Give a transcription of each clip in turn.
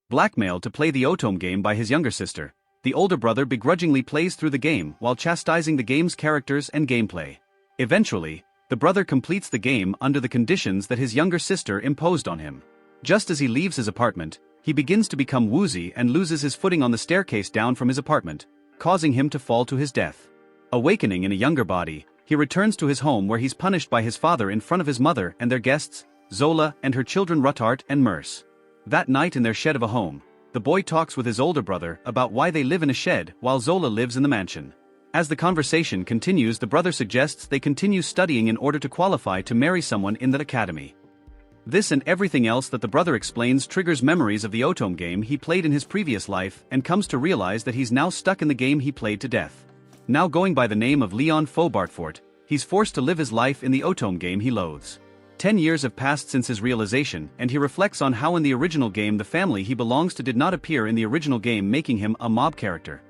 Blackmailed to play the otome game by his younger sister, the older brother begrudgingly plays through the game while chastising the game's characters and gameplay. Eventually, the brother completes the game under the conditions that his younger sister imposed on him. Just as he leaves his apartment, he begins to become woozy and loses his footing on the staircase down from his apartment, causing him to fall to his death. Awakening in a younger body, he returns to his home where he's punished by his father in front of his mother and their guests, Zola and her children Ruttart and Merce. That night in their shed of a home, the boy talks with his older brother about why they live in a shed while Zola lives in the mansion. As the conversation continues, the brother suggests they continue studying in order to qualify to marry someone in that academy. This and everything else that the brother explains triggers memories of the otome game he played in his previous life and comes to realize that he's now stuck in the game he played to death. Now going by the name of Leon Fobartfort, he's forced to live his life in the otome game he loathes. 10 years have passed since his realization, and he reflects on how in the original game the family he belongs to did not appear in the original game, making him a mob character.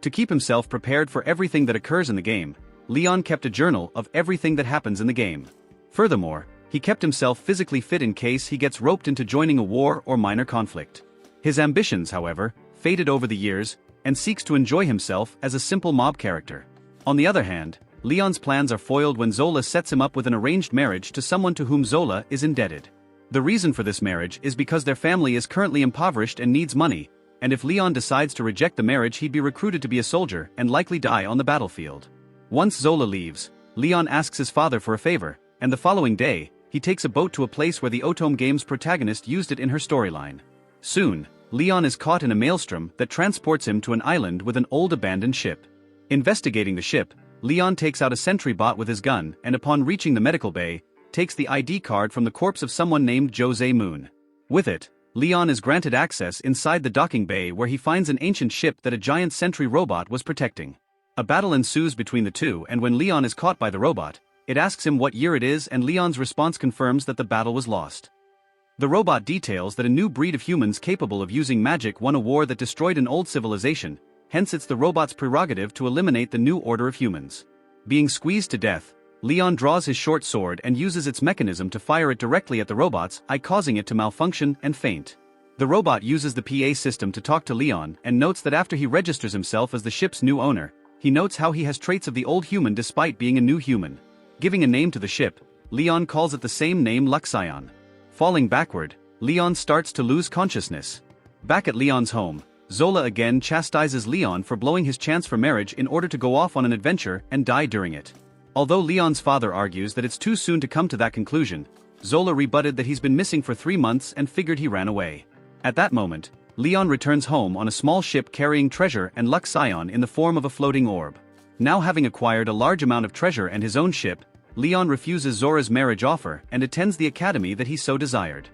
To keep himself prepared for everything that occurs in the game, Leon kept a journal of everything that happens in the game. Furthermore, he kept himself physically fit in case he gets roped into joining a war or minor conflict. His ambitions, however, faded over the years, and seeks to enjoy himself as a simple mob character. On the other hand, Leon's plans are foiled when Zola sets him up with an arranged marriage to someone to whom Zola is indebted. The reason for this marriage is because their family is currently impoverished and needs money, and if Leon decides to reject the marriage, he'd be recruited to be a soldier and likely die on the battlefield. Once Zola leaves, Leon asks his father for a favor, and the following day, he takes a boat to a place where the otome game's protagonist used it in her storyline. Soon, Leon is caught in a maelstrom that transports him to an island with an old abandoned ship. Investigating the ship, Leon takes out a sentry bot with his gun and upon reaching the medical bay, takes the ID card from the corpse of someone named Jose Moon. With it, Leon is granted access inside the docking bay where he finds an ancient ship that a giant sentry robot was protecting. A battle ensues between the two, and when Leon is caught by the robot, it asks him what year it is, and Leon's response confirms that the battle was lost. The robot details that a new breed of humans capable of using magic won a war that destroyed an old civilization, hence it's the robot's prerogative to eliminate the new order of humans. Being squeezed to death, Leon draws his short sword and uses its mechanism to fire it directly at the robot's eye, causing it to malfunction and faint. The robot uses the PA system to talk to Leon and notes that after he registers himself as the ship's new owner, he notes how he has traits of the old human despite being a new human. Giving a name to the ship, Leon calls it the same name, Luxion. Falling backward, Leon starts to lose consciousness. Back at Leon's home, Zola again chastises Leon for blowing his chance for marriage in order to go off on an adventure and die during it. Although Leon's father argues that it's too soon to come to that conclusion, Zola rebutted that he's been missing for 3 months and figured he ran away. At that moment, Leon returns home on a small ship carrying treasure and Luxion in the form of a floating orb. Now having acquired a large amount of treasure and his own ship, Leon refuses Zora's marriage offer and attends the academy that he so desired.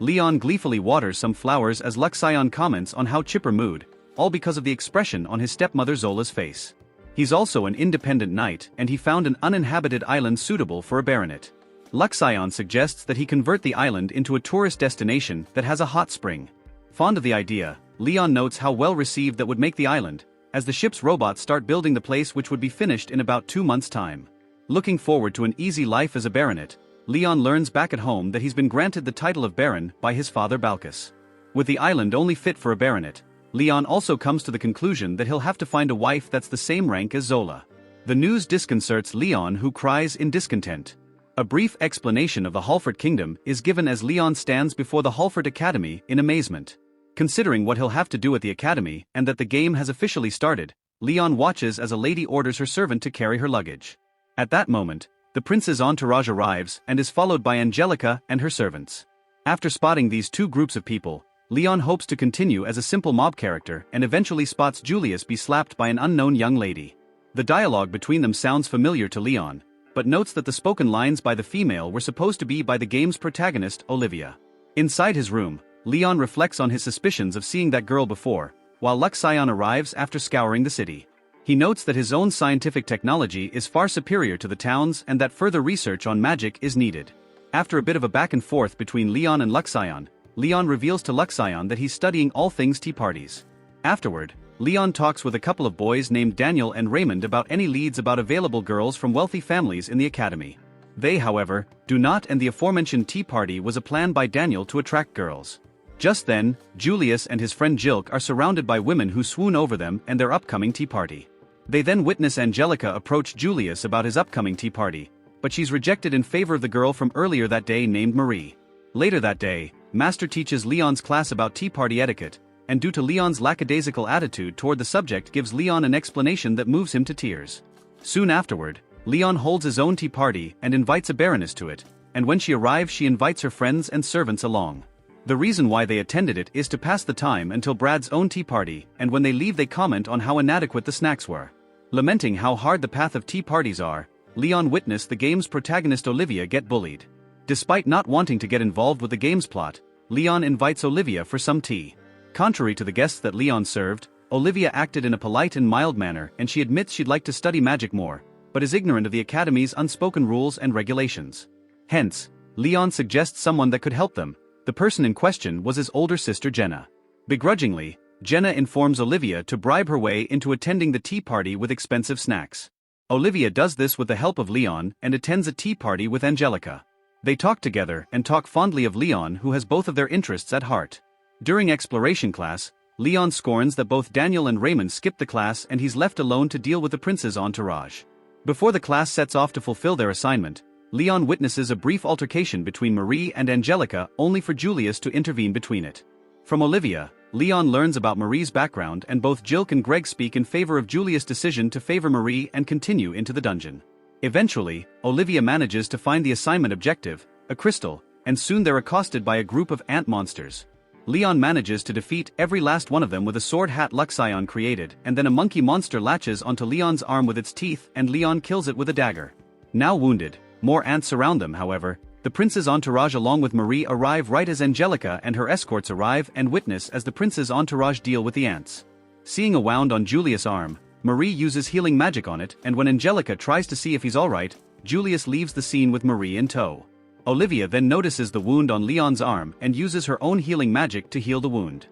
Leon gleefully waters some flowers as Luxion comments on how chipper mood, all because of the expression on his stepmother Zola's face. He's also an independent knight and he found an uninhabited island suitable for a baronet. Luxion suggests that he convert the island into a tourist destination that has a hot spring. Fond of the idea, Leon notes how well received that would make the island, as the ship's robots start building the place, which would be finished in about 2 months' time. Looking forward to an easy life as a baronet, Leon learns back at home that he's been granted the title of baron by his father Balkus. With the island only fit for a baronet, Leon also comes to the conclusion that he'll have to find a wife that's the same rank as Zola. The news disconcerts Leon, who cries in discontent. A brief explanation of the Halford Kingdom is given as Leon stands before the Halford Academy in amazement. Considering what he'll have to do at the academy and that the game has officially started, Leon watches as a lady orders her servant to carry her luggage. At that moment, the prince's entourage arrives and is followed by Angelica and her servants. After spotting these two groups of people, Leon hopes to continue as a simple mob character and eventually spots Julius be slapped by an unknown young lady. The dialogue between them sounds familiar to Leon, but notes that the spoken lines by the female were supposed to be by the game's protagonist, Olivia. Inside his room, Leon reflects on his suspicions of seeing that girl before, while Luxion arrives after scouring the city. He notes that his own scientific technology is far superior to the town's and that further research on magic is needed. After a bit of a back and forth between Leon and Luxion, Leon reveals to Luxion that he's studying all things tea parties. Afterward, Leon talks with a couple of boys named Daniel and Raymond about any leads about available girls from wealthy families in the academy. They, however, do not, and the aforementioned tea party was a plan by Daniel to attract girls. Just then, Julius and his friend Jilk are surrounded by women who swoon over them and their upcoming tea party. They then witness Angelica approach Julius about his upcoming tea party, but she's rejected in favor of the girl from earlier that day named Marie. Later that day, Master teaches Leon's class about tea party etiquette, and due to Leon's lackadaisical attitude toward the subject gives Leon an explanation that moves him to tears. Soon afterward, Leon holds his own tea party and invites a baroness to it, and when she arrives she invites her friends and servants along. The reason why they attended it is to pass the time until Brad's own tea party, and when they leave they comment on how inadequate the snacks were. Lamenting how hard the path of tea parties are, Leon witnessed the game's protagonist Olivia get bullied. Despite not wanting to get involved with the game's plot, Leon invites Olivia for some tea. Contrary to the guests that Leon served, Olivia acted in a polite and mild manner and she admits she'd like to study magic more, but is ignorant of the academy's unspoken rules and regulations. Hence, Leon suggests someone that could help them. The person in question was his older sister Jenna. Begrudgingly, Jenna informs Olivia to bribe her way into attending the tea party with expensive snacks. Olivia does this with the help of Leon and attends a tea party with Angelica. They talk together and talk fondly of Leon, who has both of their interests at heart. During exploration class, Leon scorns that both Daniel and Raymond skip the class and he's left alone to deal with the prince's entourage. Before the class sets off to fulfill their assignment, Leon witnesses a brief altercation between Marie and Angelica only for Julius to intervene between it. From Olivia, Leon learns about Marie's background and both Jilk and Greg speak in favor of Julius' decision to favor Marie and continue into the dungeon. Eventually, Olivia manages to find the assignment objective, a crystal, and soon they're accosted by a group of ant monsters. Leon manages to defeat every last one of them with a sword hat Luxion created, and then a monkey monster latches onto Leon's arm with its teeth and Leon kills it with a dagger. Now wounded, more ants surround them. However, the prince's entourage along with Marie arrive right as Angelica and her escorts arrive and witness as the prince's entourage deal with the ants. Seeing a wound on Julius' arm, Marie uses healing magic on it, and when Angelica tries to see if he's alright, Julius leaves the scene with Marie in tow. Olivia then notices the wound on Leon's arm and uses her own healing magic to heal the wound.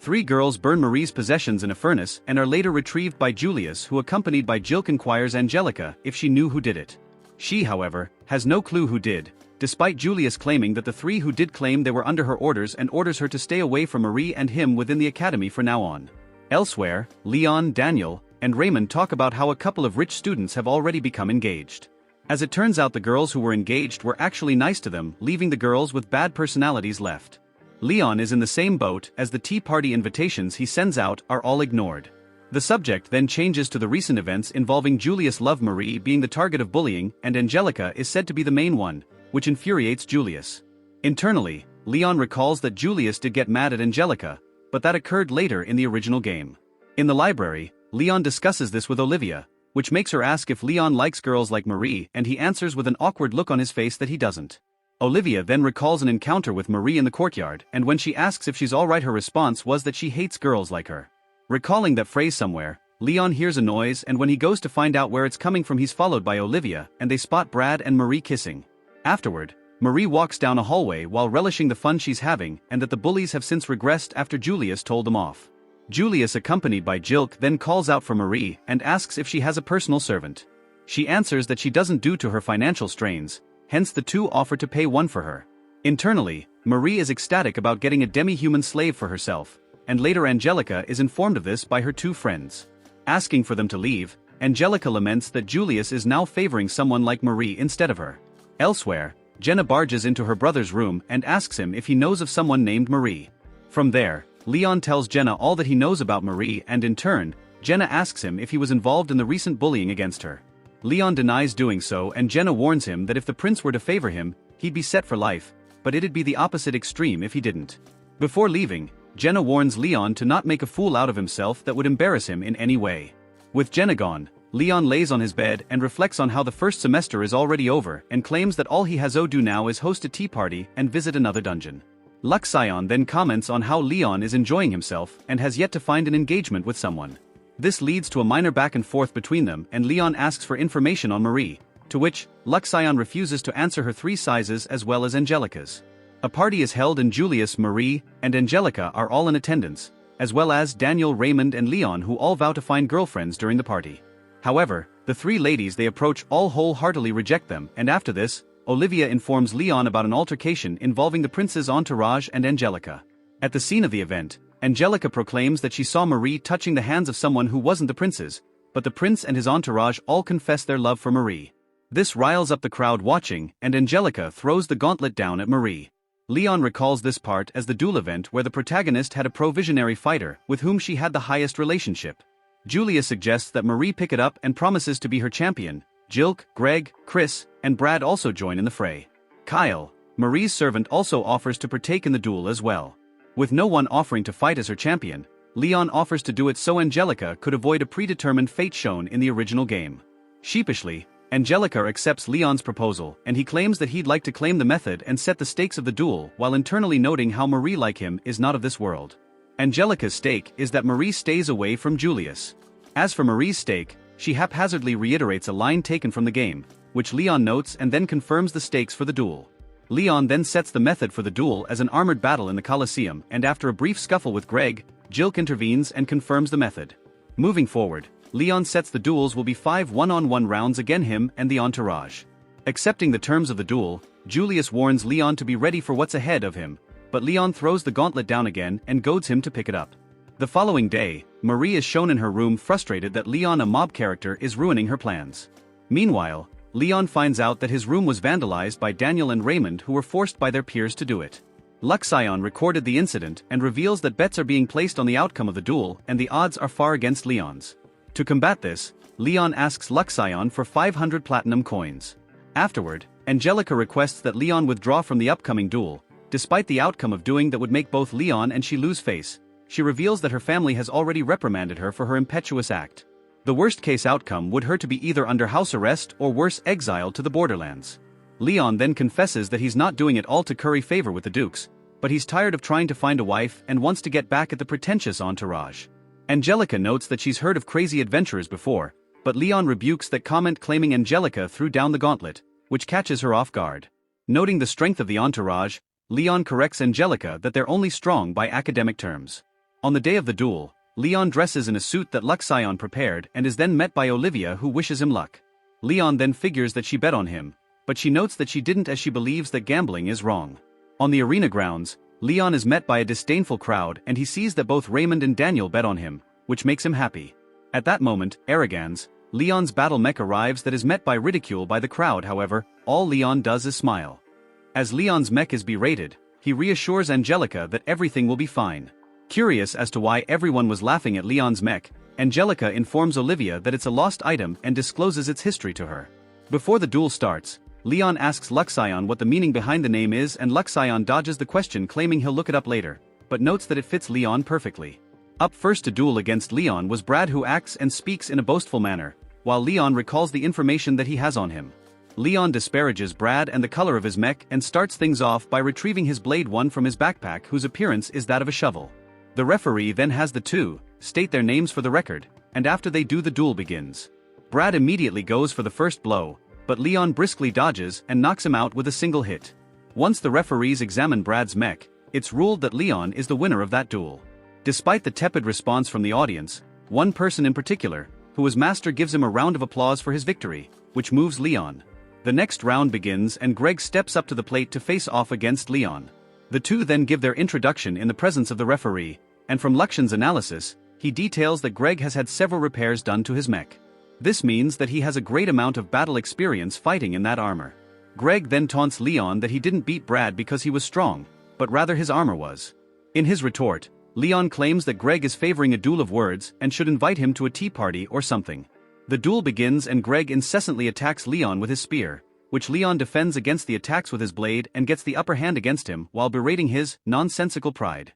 3 girls burn Marie's possessions in a furnace and are later retrieved by Julius, who accompanied by Jilk inquires Angelica if she knew who did it. She, however, has no clue who did, despite Julius claiming that the 3 who did claim they were under her orders and orders her to stay away from Marie and him within the academy from now on. Elsewhere, Leon, Daniel, and Raymond talk about how a couple of rich students have already become engaged. As it turns out, the girls who were engaged were actually nice to them, leaving the girls with bad personalities left. Leon is in the same boat, as the tea party invitations he sends out are all ignored. The subject then changes to the recent events involving Julius Love Marie being the target of bullying, and Angelica is said to be the main one, which infuriates Julius. Internally, Leon recalls that Julius did get mad at Angelica, but that occurred later in the original game. In the library, Leon discusses this with Olivia, which makes her ask if Leon likes girls like Marie, and he answers with an awkward look on his face that he doesn't. Olivia then recalls an encounter with Marie in the courtyard, and when she asks if she's alright, her response was that she hates girls like her. Recalling that phrase somewhere, Leon hears a noise, and when he goes to find out where it's coming from, he's followed by Olivia, and they spot Brad and Marie kissing. Afterward, Marie walks down a hallway while relishing the fun she's having, and that the bullies have since regressed after Julius told them off. Julius, accompanied by Jilk, then calls out for Marie and asks if she has a personal servant. She answers that she doesn't due to her financial strains, hence the two offer to pay one for her. Internally, Marie is ecstatic about getting a demi-human slave for herself, and later Angelica is informed of this by her 2 friends. Asking for them to leave, Angelica laments that Julius is now favoring someone like Marie instead of her. Elsewhere, Jenna barges into her brother's room and asks him if he knows of someone named Marie. From there, Leon tells Jenna all that he knows about Marie, and in turn, Jenna asks him if he was involved in the recent bullying against her. Leon denies doing so, and Jenna warns him that if the prince were to favor him, he'd be set for life, but it'd be the opposite extreme if he didn't. Before leaving, Jenna warns Leon to not make a fool out of himself that would embarrass him in any way. With Jenna gone, Leon lays on his bed and reflects on how the first semester is already over and claims that all he has to do now is host a tea party and visit another dungeon. Luxion then comments on how Leon is enjoying himself and has yet to find an engagement with someone. This leads to a minor back and forth between them, and Leon asks for information on Marie, to which Luxion refuses to answer her 3 sizes as well as Angelica's. A party is held and Julius, Marie, and Angelica are all in attendance, as well as Daniel, Raymond, and Leon, who all vow to find girlfriends during the party. However, the 3 ladies they approach all wholeheartedly reject them, and after this, Olivia informs Leon about an altercation involving the prince's entourage and Angelica. At the scene of the event, Angelica proclaims that she saw Marie touching the hands of someone who wasn't the prince's, but the prince and his entourage all confess their love for Marie. This riles up the crowd watching, and Angelica throws the gauntlet down at Marie. Leon recalls this part as the duel event where the protagonist had a pro-visionary fighter with whom she had the highest relationship. Julia suggests that Marie pick it up and promises to be her champion. Jilk, Greg, Chris, and Brad also join in the fray. Kyle, Marie's servant, also offers to partake in the duel as well. With no one offering to fight as her champion, Leon offers to do it so Angelica could avoid a predetermined fate shown in the original game. Sheepishly, Angelica accepts Leon's proposal and he claims that he'd like to claim the method and set the stakes of the duel while internally noting how Marie, like him, is not of this world. Angelica's stake is that Marie stays away from Julius. As for Marie's stake, she haphazardly reiterates a line taken from the game, which Leon notes and then confirms the stakes for the duel. Leon then sets the method for the duel as an armored battle in the Colosseum, and after a brief scuffle with Greg, Jilk intervenes and confirms the method. Moving forward, Leon sets the duels will be 5 one-on-one rounds against him and the entourage. Accepting the terms of the duel, Julius warns Leon to be ready for what's ahead of him, but Leon throws the gauntlet down again and goads him to pick it up. The following day, Marie is shown in her room frustrated that Leon, a mob character, is ruining her plans. Meanwhile, Leon finds out that his room was vandalized by Daniel and Raymond, who were forced by their peers to do it. Luxion recorded the incident and reveals that bets are being placed on the outcome of the duel and the odds are far against Leon's. To combat this, Leon asks Luxion for 500 platinum coins. Afterward, Angelica requests that Leon withdraw from the upcoming duel. Despite the outcome of doing that would make both Leon and she lose face, she reveals that her family has already reprimanded her for her impetuous act. The worst-case outcome would her to be either under house arrest or worse, exiled to the borderlands. Leon then confesses that he's not doing it all to curry favor with the dukes, but he's tired of trying to find a wife and wants to get back at the pretentious entourage. Angelica notes that she's heard of crazy adventurers before, but Leon rebukes that comment, claiming Angelica threw down the gauntlet, which catches her off guard. Noting the strength of the entourage, Leon corrects Angelica that they're only strong by academic terms. On the day of the duel, Leon dresses in a suit that Luxion prepared and is then met by Olivia, who wishes him luck. Leon then figures that she bet on him, but she notes that she didn't, as she believes that gambling is wrong. On the arena grounds, Leon is met by a disdainful crowd and he sees that both Raymond and Daniel bet on him, which makes him happy. At that moment, Arrogans, Leon's battle mech, arrives that is met by ridicule by the crowd. However, all Leon does is smile. As Leon's mech is berated, he reassures Angelica that everything will be fine. Curious as to why everyone was laughing at Leon's mech, Angelica informs Olivia that it's a lost item and discloses its history to her. Before the duel starts, Leon asks Luxion what the meaning behind the name is, and Luxion dodges the question, claiming he'll look it up later, but notes that it fits Leon perfectly. Up first to duel against Leon was Brad, who acts and speaks in a boastful manner, while Leon recalls the information that he has on him. Leon disparages Brad and the color of his mech and starts things off by retrieving his blade one from his backpack, whose appearance is that of a shovel. The referee then has the two state their names for the record, and after they do, the duel begins. Brad immediately goes for the first blow, but Leon briskly dodges and knocks him out with a single hit. Once the referees examine Brad's mech, it's ruled that Leon is the winner of that duel. Despite the tepid response from the audience, one person in particular, who was Master, gives him a round of applause for his victory, which moves Leon. The next round begins and Greg steps up to the plate to face off against Leon. The two then give their introduction in the presence of the referee, and from Luxion's analysis, he details that Greg has had several repairs done to his mech. This means that he has a great amount of battle experience fighting in that armor. Greg then taunts Leon that he didn't beat Brad because he was strong, but rather his armor was. In his retort, Leon claims that Greg is favoring a duel of words and should invite him to a tea party or something. The duel begins and Greg incessantly attacks Leon with his spear, which Leon defends against the attacks with his blade and gets the upper hand against him while berating his nonsensical pride.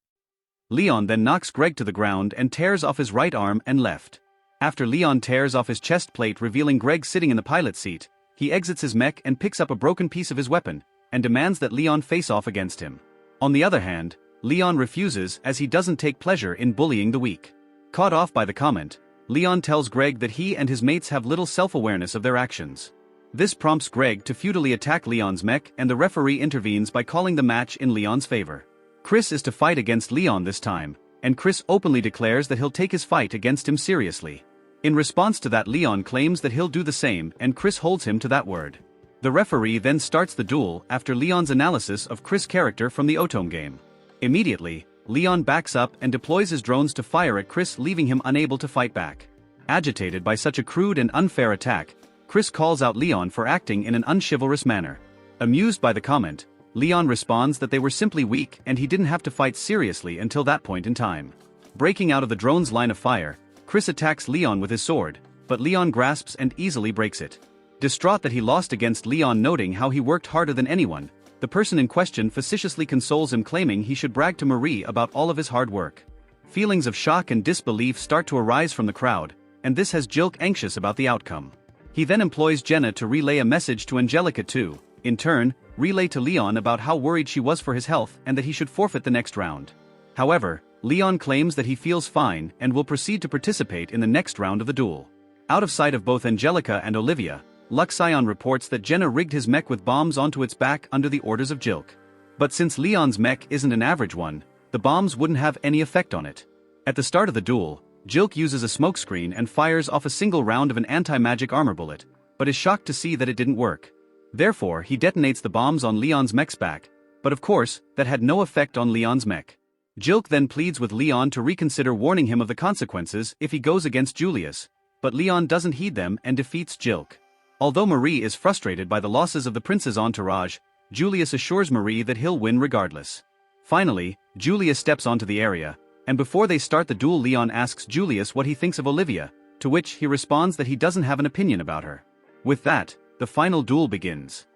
Leon then knocks Greg to the ground and tears off his right arm and left. After Leon tears off his chest plate, revealing Greg sitting in the pilot seat, he exits his mech and picks up a broken piece of his weapon, and demands that Leon face off against him. On the other hand, Leon refuses, as he doesn't take pleasure in bullying the weak. Caught off by the comment, Leon tells Greg that he and his mates have little self-awareness of their actions. This prompts Greg to futilely attack Leon's mech, and the referee intervenes by calling the match in Leon's favor. Chris is to fight against Leon this time, and Chris openly declares that he'll take his fight against him seriously. In response to that, Leon claims that he'll do the same, and Chris holds him to that word. The referee then starts the duel after Leon's analysis of Chris' character from the Otome game. Immediately, Leon backs up and deploys his drones to fire at Chris, leaving him unable to fight back. Agitated by such a crude and unfair attack, Chris calls out Leon for acting in an unchivalrous manner. Amused by the comment, Leon responds that they were simply weak and he didn't have to fight seriously until that point in time. Breaking out of the drone's line of fire, Chris attacks Leon with his sword, but Leon grasps and easily breaks it. Distraught that he lost against Leon, noting how he worked harder than anyone, the person in question facetiously consoles him, claiming he should brag to Marie about all of his hard work. Feelings of shock and disbelief start to arise from the crowd, and this has Jilk anxious about the outcome. He then employs Jenna to relay a message to Angelica to, in turn, relay to Leon about how worried she was for his health and that he should forfeit the next round. However, Leon claims that he feels fine and will proceed to participate in the next round of the duel. Out of sight of both Angelica and Olivia, Luxion reports that Jenna rigged his mech with bombs onto its back under the orders of Jilk. But since Leon's mech isn't an average one, the bombs wouldn't have any effect on it. At the start of the duel, Jilk uses a smokescreen and fires off a single round of an anti-magic armor bullet, but is shocked to see that it didn't work. Therefore, he detonates the bombs on Leon's mech's back, but of course, that had no effect on Leon's mech. Jilk then pleads with Leon to reconsider, warning him of the consequences if he goes against Julius, but Leon doesn't heed them and defeats Jilk. Although Marie is frustrated by the losses of the prince's entourage, Julius assures Marie that he'll win regardless. Finally, Julius steps onto the area, and before they start the duel, Leon asks Julius what he thinks of Olivia, to which he responds that he doesn't have an opinion about her. With that, the final duel begins.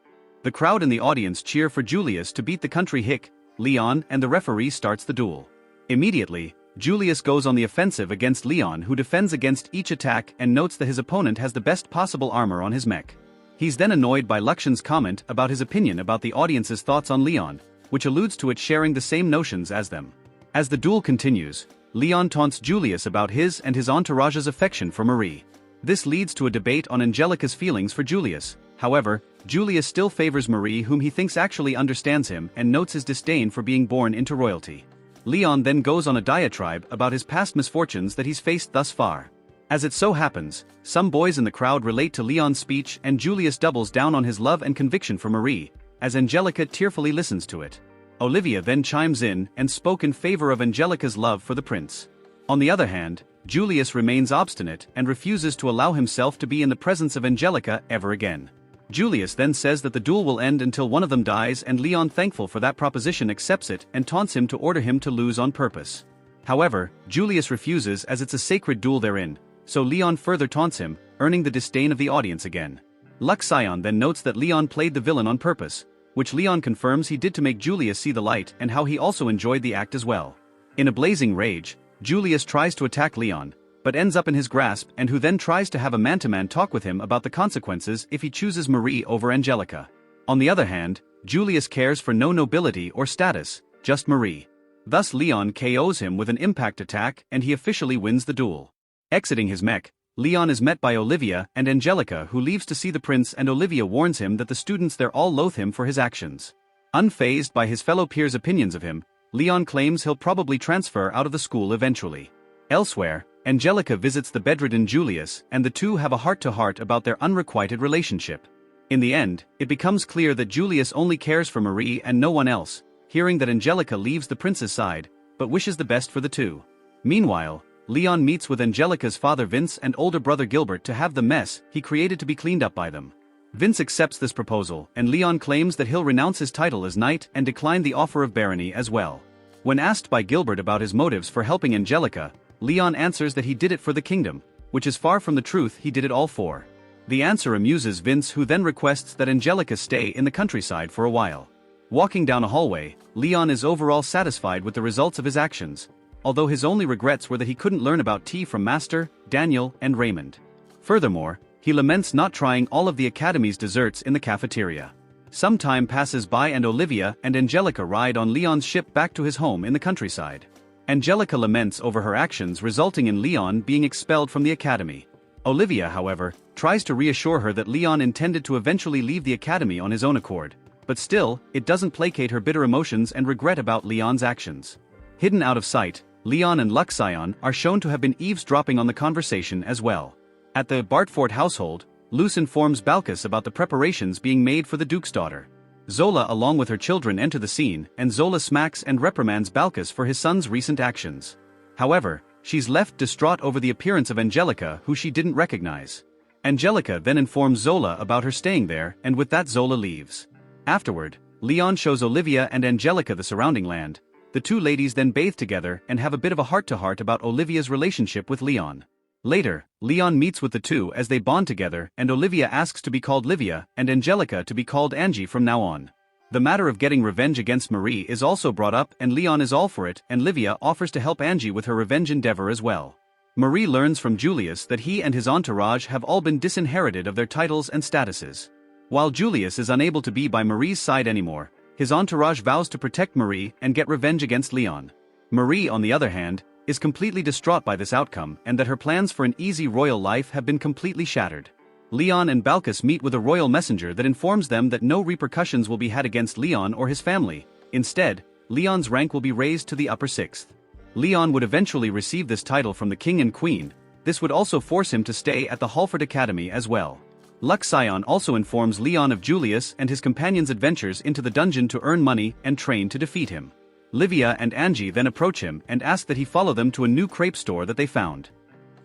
The crowd in the audience cheer for Julius to beat the country hick, Leon, and the referee starts the duel. Immediately, Julius goes on the offensive against Leon, who defends against each attack and notes that his opponent has the best possible armor on his mech. He's then annoyed by Luxion's comment about his opinion about the audience's thoughts on Leon, which alludes to it sharing the same notions as them. As the duel continues, Leon taunts Julius about his and his entourage's affection for Marie. This leads to a debate on Angelica's feelings for Julius. However, Julius still favors Marie, whom he thinks actually understands him, and notes his disdain for being born into royalty. Leon then goes on a diatribe about his past misfortunes that he's faced thus far. As it so happens, some boys in the crowd relate to Leon's speech, and Julius doubles down on his love and conviction for Marie, as Angelica tearfully listens to it. Olivia then chimes in and spoke in favor of Angelica's love for the prince. On the other hand, Julius remains obstinate and refuses to allow himself to be in the presence of Angelica ever again. Julius then says that the duel will end until one of them dies, and Leon, thankful for that proposition, accepts it and taunts him to order him to lose on purpose. However, Julius refuses, as it's a sacred duel therein, so Leon further taunts him, earning the disdain of the audience again. Luxion then notes that Leon played the villain on purpose, which Leon confirms he did to make Julius see the light, and how he also enjoyed the act as well. In a blazing rage, Julius tries to attack Leon, but ends up in his grasp, and who then tries to have a man-to-man talk with him about the consequences if he chooses Marie over Angelica. On the other hand, Julius cares for no nobility or status, just Marie. Thus Leon KOs him with an impact attack, and he officially wins the duel. Exiting his mech, Leon is met by Olivia and Angelica, who leaves to see the prince, and Olivia warns him that the students there all loathe him for his actions. Unfazed by his fellow peers' opinions of him, Leon claims he'll probably transfer out of the school eventually. Elsewhere, Angelica visits the bedridden Julius, and the two have a heart-to-heart about their unrequited relationship. In the end, it becomes clear that Julius only cares for Marie and no one else, hearing that Angelica leaves the prince's side, but wishes the best for the two. Meanwhile, Leon meets with Angelica's father Vince and older brother Gilbert to have the mess he created to be cleaned up by them. Vince accepts this proposal, and Leon claims that he'll renounce his title as knight and decline the offer of barony as well. When asked by Gilbert about his motives for helping Angelica, Leon answers that he did it for the kingdom, which is far from the truth. He did it all for. The answer amuses Vince, who then requests that Angelica stay in the countryside for a while. Walking down a hallway, Leon is overall satisfied with the results of his actions, although his only regrets were that he couldn't learn about tea from Master, Daniel, and Raymond. Furthermore, he laments not trying all of the Academy's desserts in the cafeteria. Some time passes by, and Olivia and Angelica ride on Leon's ship back to his home in the countryside. Angelica laments over her actions, resulting in Leon being expelled from the Academy. Olivia, however, tries to reassure her that Leon intended to eventually leave the Academy on his own accord, but still, it doesn't placate her bitter emotions and regret about Leon's actions. Hidden out of sight, Leon and Luxion are shown to have been eavesdropping on the conversation as well. At the Bartford household, Luce informs Balkis about the preparations being made for the Duke's daughter. Zola along with her children enter the scene and Zola smacks and reprimands Balkis for his son's recent actions. However, she's left distraught over the appearance of Angelica who she didn't recognize. Angelica then informs Zola about her staying there and with that Zola leaves. Afterward, Leon shows Olivia and Angelica the surrounding land. The two ladies then bathe together and have a bit of a heart-to-heart about Olivia's relationship with Leon. Later, Leon meets with the two as they bond together and Olivia asks to be called Livia and Angelica to be called Angie from now on. The matter of getting revenge against Marie is also brought up and Leon is all for it and Livia offers to help Angie with her revenge endeavor as well. Marie learns from Julius that he and his entourage have all been disinherited of their titles and statuses. While Julius is unable to be by Marie's side anymore, his entourage vows to protect Marie and get revenge against Leon. Marie, on the other hand, is completely distraught by this outcome and that her plans for an easy royal life have been completely shattered. Leon and Balkis meet with a royal messenger that informs them that no repercussions will be had against Leon or his family. Instead, Leon's rank will be raised to the upper sixth. Leon would eventually receive this title from the king and queen. This would also force him to stay at the Halford Academy as well. Luxion also informs Leon of Julius and his companion's adventures into the dungeon to earn money and train to defeat him. Livia and Angie then approach him and ask that he follow them to a new crepe store that they found.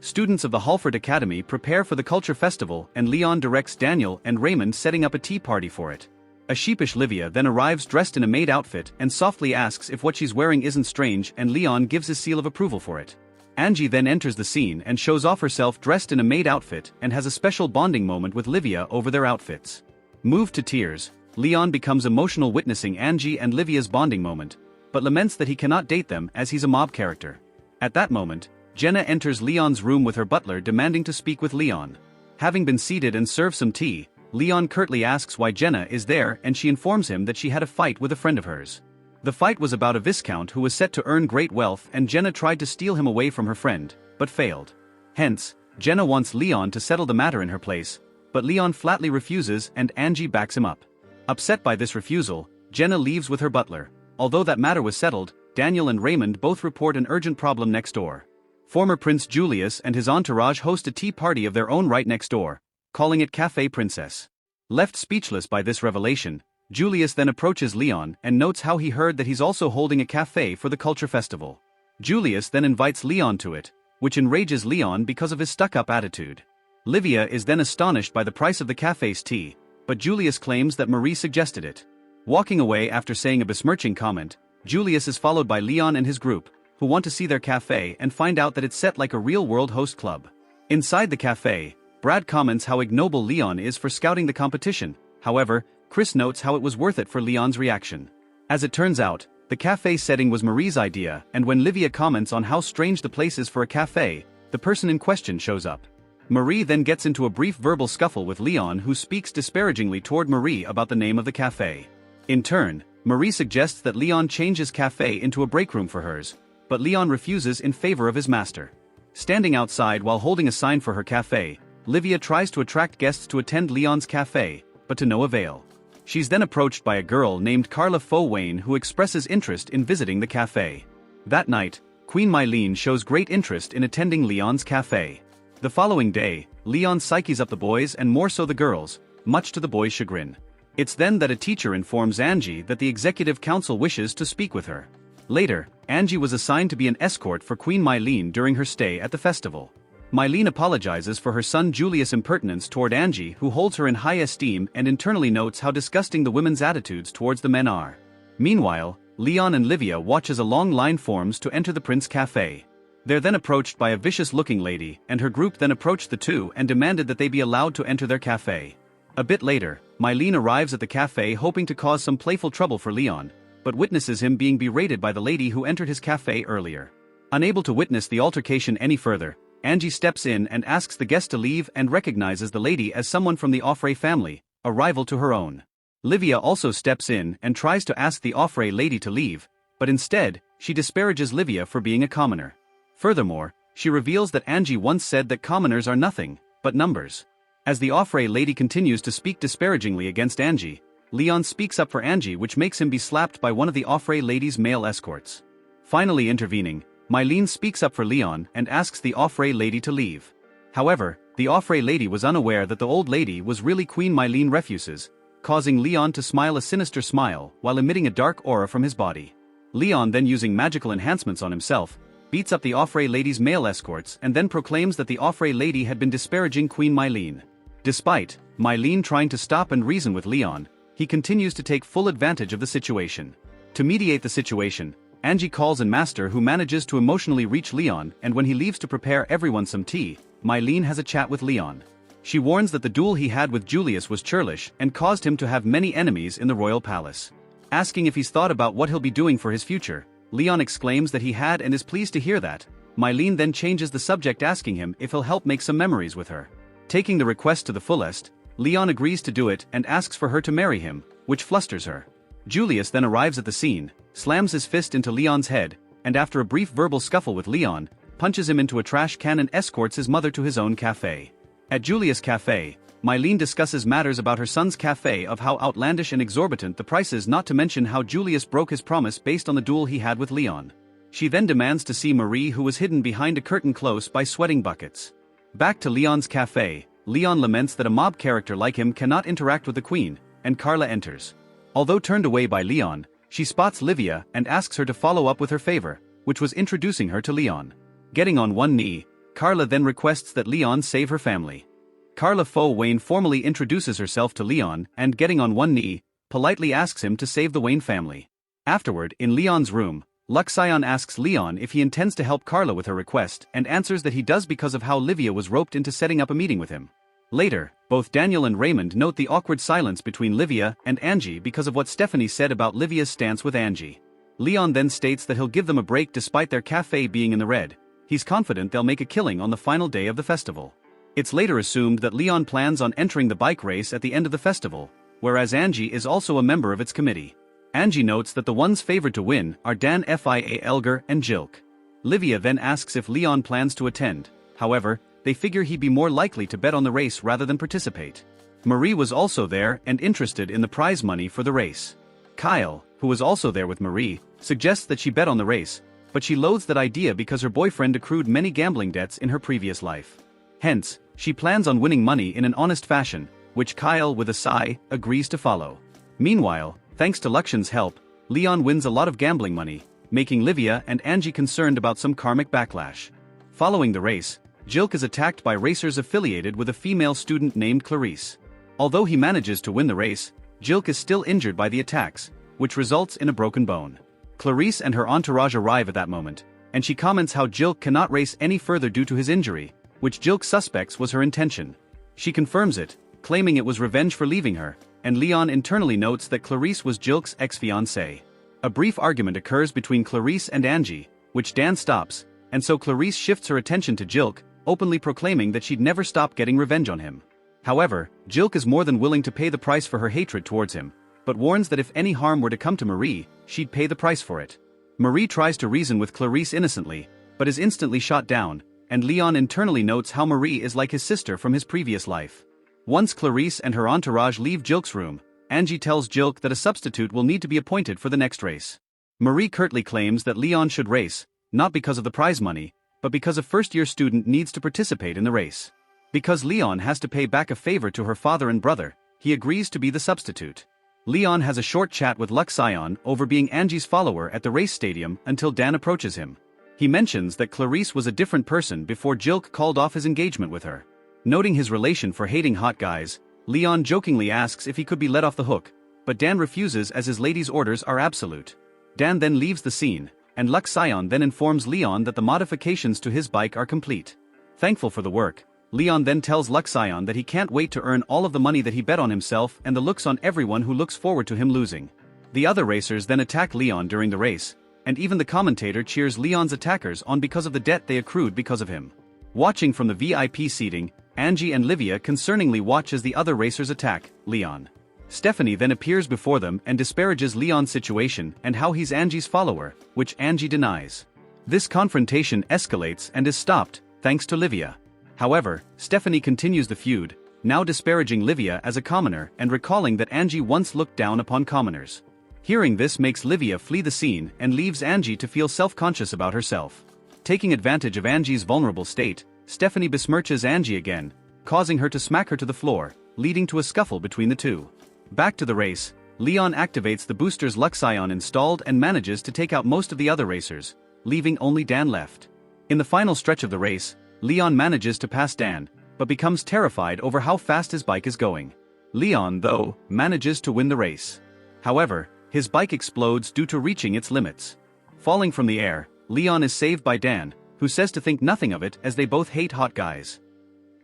Students of the Halford Academy prepare for the culture festival and Leon directs Daniel and Raymond setting up a tea party for it. A sheepish Livia then arrives dressed in a maid outfit and softly asks if what she's wearing isn't strange and Leon gives his seal of approval for it. Angie then enters the scene and shows off herself dressed in a maid outfit and has a special bonding moment with Livia over their outfits. Moved to tears, Leon becomes emotional witnessing Angie and Livia's bonding moment, but laments that he cannot date them as he's a mob character. At that moment, Jenna enters Leon's room with her butler demanding to speak with Leon. Having been seated and served some tea, Leon curtly asks why Jenna is there and she informs him that she had a fight with a friend of hers. The fight was about a viscount who was set to earn great wealth and Jenna tried to steal him away from her friend, but failed. Hence, Jenna wants Leon to settle the matter in her place, but Leon flatly refuses and Angie backs him up. Upset by this refusal, Jenna leaves with her butler. Although that matter was settled, Daniel and Raymond both report an urgent problem next door. Former Prince Julius and his entourage host a tea party of their own right next door, calling it Café Princess. Left speechless by this revelation, Julius then approaches Leon and notes how he heard that he's also holding a cafe for the culture festival. Julius then invites Leon to it, which enrages Leon because of his stuck-up attitude. Livia is then astonished by the price of the cafe's tea, but Julius claims that Marie suggested it. Walking away after saying a besmirching comment, Julius is followed by Leon and his group, who want to see their cafe and find out that it's set like a real-world host club. Inside the cafe, Brad comments how ignoble Leon is for scouting the competition. However, Chris notes how it was worth it for Leon's reaction. As it turns out, the cafe setting was Marie's idea, and when Livia comments on how strange the place is for a cafe, the person in question shows up. Marie then gets into a brief verbal scuffle with Leon, who speaks disparagingly toward Marie about the name of the cafe. In turn, Marie suggests that Leon change his cafe into a break room for hers, but Leon refuses in favor of his master. Standing outside while holding a sign for her cafe, Livia tries to attract guests to attend Leon's cafe, but to no avail. She's then approached by a girl named Carla Foe-Wayne who expresses interest in visiting the cafe. That night, Queen Mylene shows great interest in attending Leon's cafe. The following day, Leon psyches up the boys and more so the girls, much to the boys' chagrin. It's then that a teacher informs Angie that the Executive Council wishes to speak with her. Later, Angie was assigned to be an escort for Queen Mylene during her stay at the festival. Mylene apologizes for her son Julius' impertinence toward Angie, who holds her in high esteem and internally notes how disgusting the women's attitudes towards the men are. Meanwhile, Leon and Livia watch as a long line forms to enter the Prince Cafe. They're then approached by a vicious-looking lady, and her group then approached the two and demanded that they be allowed to enter their cafe. A bit later, Mylene arrives at the cafe hoping to cause some playful trouble for Leon, but witnesses him being berated by the lady who entered his cafe earlier. Unable to witness the altercation any further, Angie steps in and asks the guest to leave and recognizes the lady as someone from the Offray family, a rival to her own. Livia also steps in and tries to ask the Offray lady to leave, but instead, she disparages Livia for being a commoner. Furthermore, she reveals that Angie once said that commoners are nothing but numbers. As the Offray lady continues to speak disparagingly against Angie, Leon speaks up for Angie, which makes him be slapped by one of the Offray lady's male escorts. Finally intervening, Mylene speaks up for Leon and asks the Offray lady to leave. However, the Offray lady was unaware that the old lady was really Queen Mylene Refuses, causing Leon to smile a sinister smile while emitting a dark aura from his body. Leon then, using magical enhancements on himself, beats up the Offray lady's male escorts and then proclaims that the Offray lady had been disparaging Queen Mylene. Despite Mylene trying to stop and reason with Leon, he continues to take full advantage of the situation. To mediate the situation, Angie calls in Master, who manages to emotionally reach Leon, and when he leaves to prepare everyone some tea, Mylene has a chat with Leon. She warns that the duel he had with Julius was churlish and caused him to have many enemies in the royal palace. Asking if he's thought about what he'll be doing for his future, Leon exclaims that he had and is pleased to hear that. Mylene then changes the subject, asking him if he'll help make some memories with her. Taking the request to the fullest, Leon agrees to do it and asks for her to marry him, which flusters her. Julius then arrives at the scene, slams his fist into Leon's head, and after a brief verbal scuffle with Leon, punches him into a trash can and escorts his mother to his own cafe. At Julius' cafe, Mylene discusses matters about her son's cafe, of how outlandish and exorbitant the price is, not to mention how Julius broke his promise based on the duel he had with Leon. She then demands to see Marie, who was hidden behind a curtain close by sweating buckets. Back to Leon's cafe, Leon laments that a mob character like him cannot interact with the queen, and Carla enters. Although turned away by Leon, she spots Livia and asks her to follow up with her favor, which was introducing her to Leon. Getting on one knee, Carla then requests that Leon save her family. Carla Fo Wayne formally introduces herself to Leon and, getting on one knee, politely asks him to save the Wayne family. Afterward, in Leon's room, Luxion asks Leon if he intends to help Carla with her request and answers that he does because of how Livia was roped into setting up a meeting with him. Later, both Daniel and Raymond note the awkward silence between Livia and Angie because of what Stephanie said about Livia's stance with Angie. Leon then states that he'll give them a break despite their cafe being in the red. He's confident they'll make a killing on the final day of the festival. It's later assumed that Leon plans on entering the bike race at the end of the festival, whereas Angie is also a member of its committee. Angie notes that the ones favored to win are Dan Fia Elgar and Jilk. Livia then asks if Leon plans to attend, however, they figure he'd be more likely to bet on the race rather than participate. Marie was also there and interested in the prize money for the race. Kyle, who was also there with Marie, suggests that she bet on the race, but she loathes that idea because her boyfriend accrued many gambling debts in her previous life. Hence, she plans on winning money in an honest fashion, which Kyle, with a sigh, agrees to follow. Meanwhile, thanks to Luxion's help, Leon wins a lot of gambling money, making Livia and Angie concerned about some karmic backlash. Following the race, Jilk is attacked by racers affiliated with a female student named Clarice. Although he manages to win the race, Jilk is still injured by the attacks, which results in a broken bone. Clarice and her entourage arrive at that moment, and she comments how Jilk cannot race any further due to his injury, which Jilk suspects was her intention. She confirms it, claiming it was revenge for leaving her, and Leon internally notes that Clarice was Jilk's ex-fiancée. A brief argument occurs between Clarice and Angie, which Dan stops, and so Clarice shifts her attention to Jilk, openly proclaiming that she'd never stop getting revenge on him. However, Jilk is more than willing to pay the price for her hatred towards him, but warns that if any harm were to come to Marie, she'd pay the price for it. Marie tries to reason with Clarice innocently, but is instantly shot down, and Leon internally notes how Marie is like his sister from his previous life. Once Clarice and her entourage leave Jilk's room, Angie tells Jilk that a substitute will need to be appointed for the next race. Marie curtly claims that Leon should race, not because of the prize money, but because a first-year student needs to participate in the race. Because Leon has to pay back a favor to her father and brother, he agrees to be the substitute. Leon has a short chat with Luxion over being Angie's follower at the race stadium until Dan approaches him. He mentions that Clarice was a different person before Jilk called off his engagement with her. Noting his relation for hating hot guys, Leon jokingly asks if he could be let off the hook, but Dan refuses as his lady's orders are absolute. Dan then leaves the scene, and Luxion then informs Leon that the modifications to his bike are complete. Thankful for the work, Leon then tells Luxion that he can't wait to earn all of the money that he bet on himself and the looks on everyone who looks forward to him losing. The other racers then attack Leon during the race, and even the commentator cheers Leon's attackers on because of the debt they accrued because of him. Watching from the VIP seating, Angie and Livia concerningly watch as the other racers attack Leon. Stephanie then appears before them and disparages Leon's situation and how he's Angie's follower, which Angie denies. This confrontation escalates and is stopped, thanks to Livia. However, Stephanie continues the feud, now disparaging Livia as a commoner and recalling that Angie once looked down upon commoners. Hearing this makes Livia flee the scene and leaves Angie to feel self-conscious about herself. Taking advantage of Angie's vulnerable state, Stephanie besmirches Angie again, causing her to smack her to the floor, leading to a scuffle between the two. Back to the race, Leon activates the booster's Lux Ion installed and manages to take out most of the other racers, leaving only Dan left. In the final stretch of the race, Leon manages to pass Dan, but becomes terrified over how fast his bike is going. Leon, though, manages to win the race. However, his bike explodes due to reaching its limits. Falling from the air, Leon is saved by Dan, who says to think nothing of it as they both hate hot guys.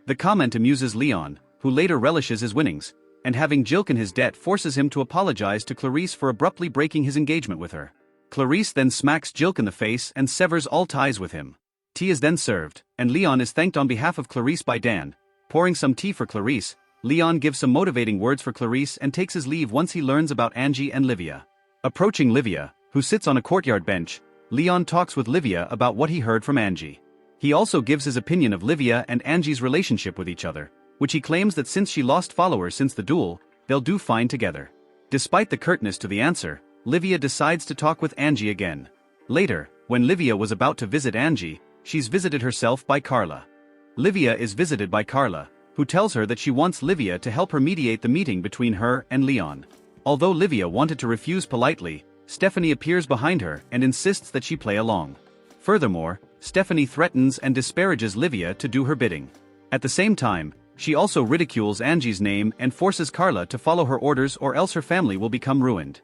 The comment amuses Leon, who later relishes his winnings, and having Jilk in his debt forces him to apologize to Clarice for abruptly breaking his engagement with her. Clarice then smacks Jilk in the face and severs all ties with him. Tea is then served, and Leon is thanked on behalf of Clarice by Dan. Pouring some tea for Clarice, Leon gives some motivating words for Clarice and takes his leave once he learns about Angie and Livia. Approaching Livia, who sits on a courtyard bench, Leon talks with Livia about what he heard from Angie. He also gives his opinion of Livia and Angie's relationship with each other, which he claims that since she lost followers since the duel, they'll do fine together. Despite the curtness to the answer, Livia decides to talk with Angie again. Later, when Livia was about to visit Angie, she's visited herself by Carla. Livia is visited by Carla, who tells her that she wants Livia to help her mediate the meeting between her and Leon. Although Livia wanted to refuse politely, Stephanie appears behind her and insists that she play along. Furthermore, Stephanie threatens and disparages Livia to do her bidding. At the same time, she also ridicules Angie's name and forces Carla to follow her orders or else her family will become ruined.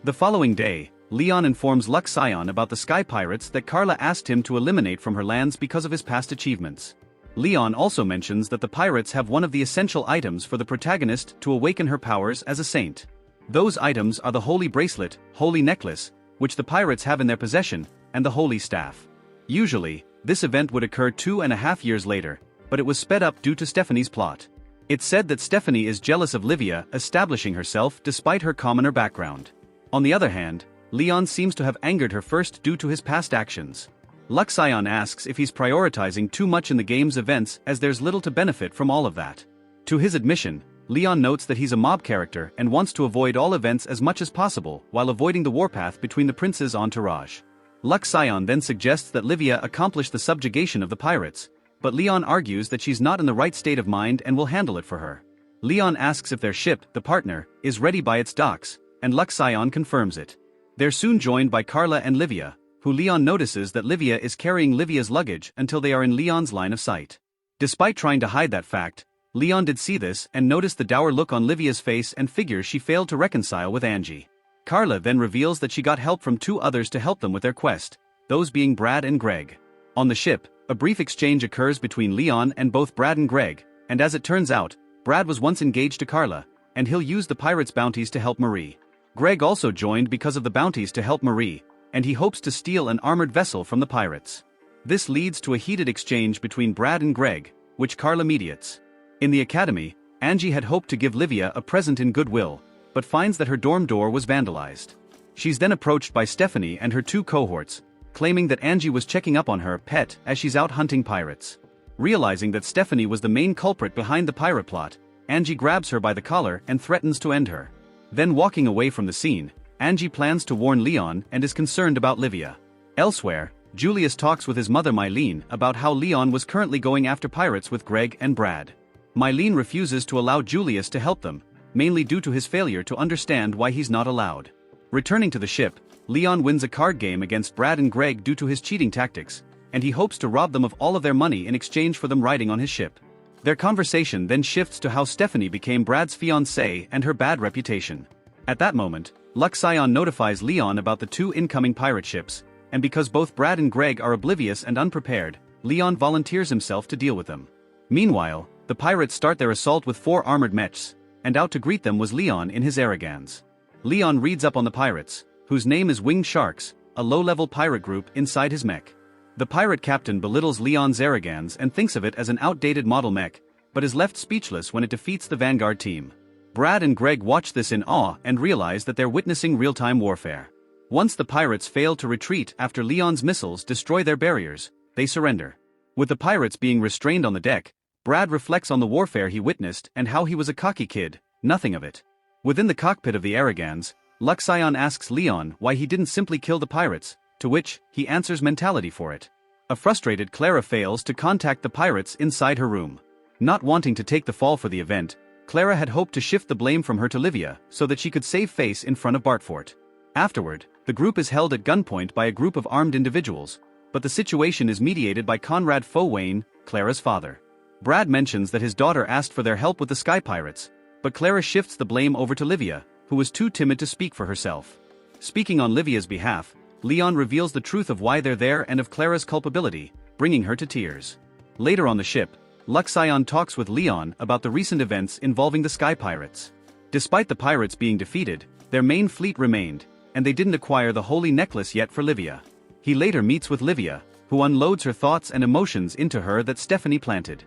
The following day, Leon informs Lux Ion about the Sky Pirates that Carla asked him to eliminate from her lands because of his past achievements. Leon also mentions that the pirates have one of the essential items for the protagonist to awaken her powers as a saint. Those items are the Holy Bracelet, Holy Necklace, which the pirates have in their possession, and the Holy Staff. Usually, this event would occur 2.5 years later, but it was sped up due to Stephanie's plot. It's said that Stephanie is jealous of Livia establishing herself despite her commoner background. On the other hand, Leon seems to have angered her first due to his past actions. Lux Ion asks if he's prioritizing too much in the game's events as there's little to benefit from all of that. To his admission, Leon notes that he's a mob character and wants to avoid all events as much as possible while avoiding the warpath between the prince's entourage. Lux Ion then suggests that Livia accomplish the subjugation of the pirates, but Leon argues that she's not in the right state of mind and will handle it for her. Leon asks if their ship, the Partner, is ready by its docks, and Lux Ion confirms it. They're soon joined by Carla and Livia, who Leon notices that Livia is carrying Livia's luggage until they are in Leon's line of sight. Despite trying to hide that fact, Leon did see this and noticed the dour look on Livia's face and figures she failed to reconcile with Angie. Carla then reveals that she got help from 2 others to help them with their quest, those being Brad and Greg. On the ship, a brief exchange occurs between Leon and both Brad and Greg, and as it turns out, Brad was once engaged to Carla, and he'll use the pirates' bounties to help Marie. Greg also joined because of the bounties to help Marie, and he hopes to steal an armored vessel from the pirates. This leads to a heated exchange between Brad and Greg, which Carla mediates. In the academy, Angie had hoped to give Livia a present in goodwill, but finds that her dorm door was vandalized. She's then approached by Stephanie and her 2 cohorts, claiming that Angie was checking up on her pet as she's out hunting pirates. Realizing that Stephanie was the main culprit behind the pirate plot, Angie grabs her by the collar and threatens to end her. Then walking away from the scene, Angie plans to warn Leon and is concerned about Livia. Elsewhere, Julius talks with his mother Mylene about how Leon was currently going after pirates with Greg and Brad. Mylene refuses to allow Julius to help them, mainly due to his failure to understand why he's not allowed. Returning to the ship, Leon wins a card game against Brad and Greg due to his cheating tactics, and he hopes to rob them of all of their money in exchange for them riding on his ship. Their conversation then shifts to how Stephanie became Brad's fiancée and her bad reputation. At that moment, Lux Ion notifies Leon about the 2 incoming pirate ships, and because both Brad and Greg are oblivious and unprepared, Leon volunteers himself to deal with them. Meanwhile, the pirates start their assault with 4 armored mechs, and out to greet them was Leon in his Aragans. Leon reads up on the pirates, whose name is Winged Sharks, a low-level pirate group inside his mech. The pirate captain belittles Leon's Aragans and thinks of it as an outdated model mech, but is left speechless when it defeats the Vanguard team. Brad and Greg watch this in awe and realize that they're witnessing real-time warfare. Once the pirates fail to retreat after Leon's missiles destroy their barriers, they surrender. With the pirates being restrained on the deck, Brad reflects on the warfare he witnessed and how he was a cocky kid, nothing of it. Within the cockpit of the Aragans, Lux Ion asks Leon why he didn't simply kill the pirates, to which he answers mentality for it. A frustrated Clara fails to contact the pirates inside her room. Not wanting to take the fall for the event, Clara had hoped to shift the blame from her to Livia so that she could save face in front of Bartfort. Afterward, the group is held at gunpoint by a group of armed individuals, but the situation is mediated by Conrad Fowain, Clara's father. Brad mentions that his daughter asked for their help with the Sky Pirates, but Clara shifts the blame over to Livia, who was too timid to speak for herself. Speaking on Livia's behalf, Leon reveals the truth of why they're there and of Clara's culpability, bringing her to tears. Later on the ship, Luxion talks with Leon about the recent events involving the Sky Pirates. Despite the pirates being defeated, their main fleet remained, and they didn't acquire the holy necklace yet for Livia. He later meets with Livia, who unloads her thoughts and emotions into her that Stephanie planted.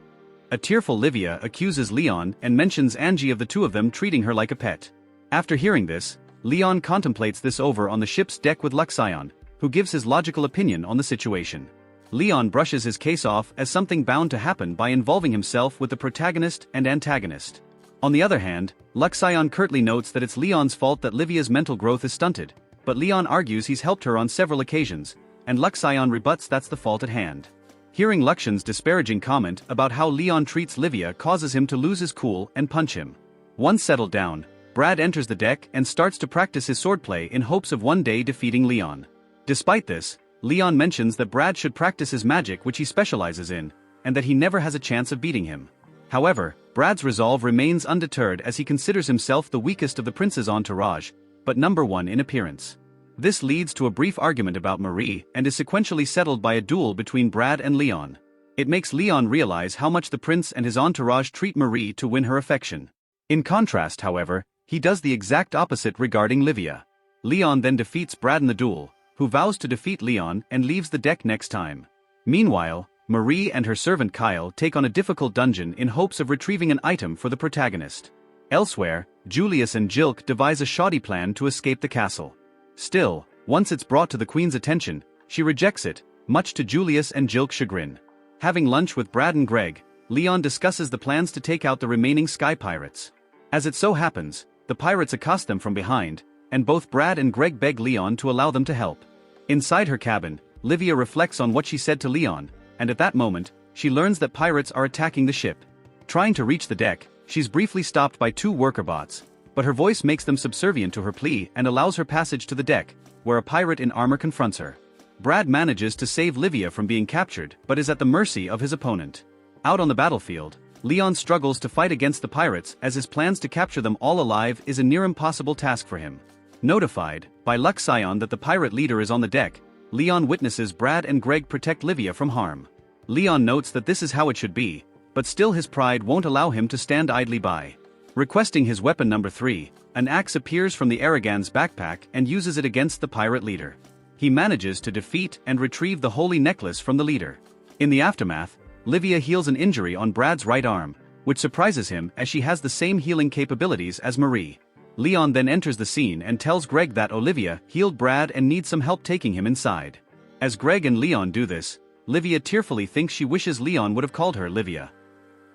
A tearful Livia accuses Leon and mentions Angie of the two of them treating her like a pet. After hearing this, Leon contemplates this over on the ship's deck with Luxion, who gives his logical opinion on the situation. Leon brushes his case off as something bound to happen by involving himself with the protagonist and antagonist. On the other hand, Luxion curtly notes that it's Leon's fault that Livia's mental growth is stunted, but Leon argues he's helped her on several occasions, and Luxion rebuts that's the fault at hand. Hearing Luxion's disparaging comment about how Leon treats Livia causes him to lose his cool and punch him. Once settled down, Brad enters the deck and starts to practice his swordplay in hopes of one day defeating Leon. Despite this, Leon mentions that Brad should practice his magic, which he specializes in, and that he never has a chance of beating him. However, Brad's resolve remains undeterred as he considers himself the weakest of the prince's entourage, but number one in appearance. This leads to a brief argument about Marie and is sequentially settled by a duel between Brad and Leon. It makes Leon realize how much the prince and his entourage treat Marie to win her affection. In contrast, however, he does the exact opposite regarding Livia. Leon then defeats Brad in the duel, who vows to defeat Leon and leaves the deck next time. Meanwhile, Marie and her servant Kyle take on a difficult dungeon in hopes of retrieving an item for the protagonist. Elsewhere, Julius and Jilk devise a shoddy plan to escape the castle. Still, once it's brought to the queen's attention, she rejects it, much to Julius and Jilk's chagrin. Having lunch with Brad and Greg, Leon discusses the plans to take out the remaining Sky Pirates. As it so happens, the pirates accost them from behind, and both Brad and Greg beg Leon to allow them to help. Inside her cabin, Livia reflects on what she said to Leon, and at that moment, she learns that pirates are attacking the ship. Trying to reach the deck, she's briefly stopped by two worker bots, but her voice makes them subservient to her plea and allows her passage to the deck, where a pirate in armor confronts her. Brad manages to save Livia from being captured but is at the mercy of his opponent. Out on the battlefield, Leon struggles to fight against the pirates as his plans to capture them all alive is a near impossible task for him. Notified by Luxion that the pirate leader is on the deck, Leon witnesses Brad and Greg protect Livia from harm. Leon notes that this is how it should be, but still his pride won't allow him to stand idly by. Requesting his weapon number 3, an axe appears from the Aragan's backpack and uses it against the pirate leader. He manages to defeat and retrieve the holy necklace from the leader. In the aftermath, Livia heals an injury on Brad's right arm, which surprises him as she has the same healing capabilities as Marie. Leon then enters the scene and tells Greg that Olivia healed Brad and needs some help taking him inside. As Greg and Leon do this, Livia tearfully thinks she wishes Leon would have called her Livia.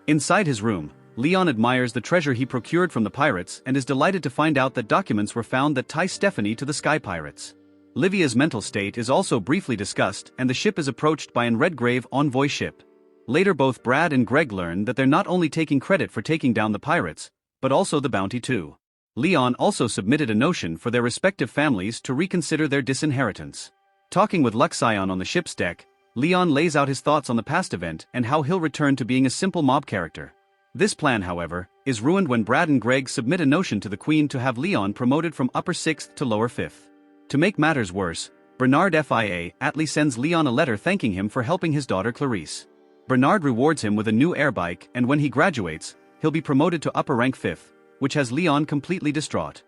Inside his room, Leon admires the treasure he procured from the pirates and is delighted to find out that documents were found that tie Stephanie to the Sky Pirates. Livia's mental state is also briefly discussed and the ship is approached by an Redgrave envoy ship. Later both Brad and Greg learn that they're not only taking credit for taking down the pirates, but also the bounty too. Leon also submitted a notion for their respective families to reconsider their disinheritance. Talking with Luxion on the ship's deck, Leon lays out his thoughts on the past event and how he'll return to being a simple mob character. This plan, however, is ruined when Brad and Greg submit a notion to the Queen to have Leon promoted from upper 6th to lower 5th. To make matters worse, Bernard FIA Atlee sends Leon a letter thanking him for helping his daughter Clarice. Bernard rewards him with a new air bike and when he graduates, he'll be promoted to upper rank 5th, which has Leon completely distraught.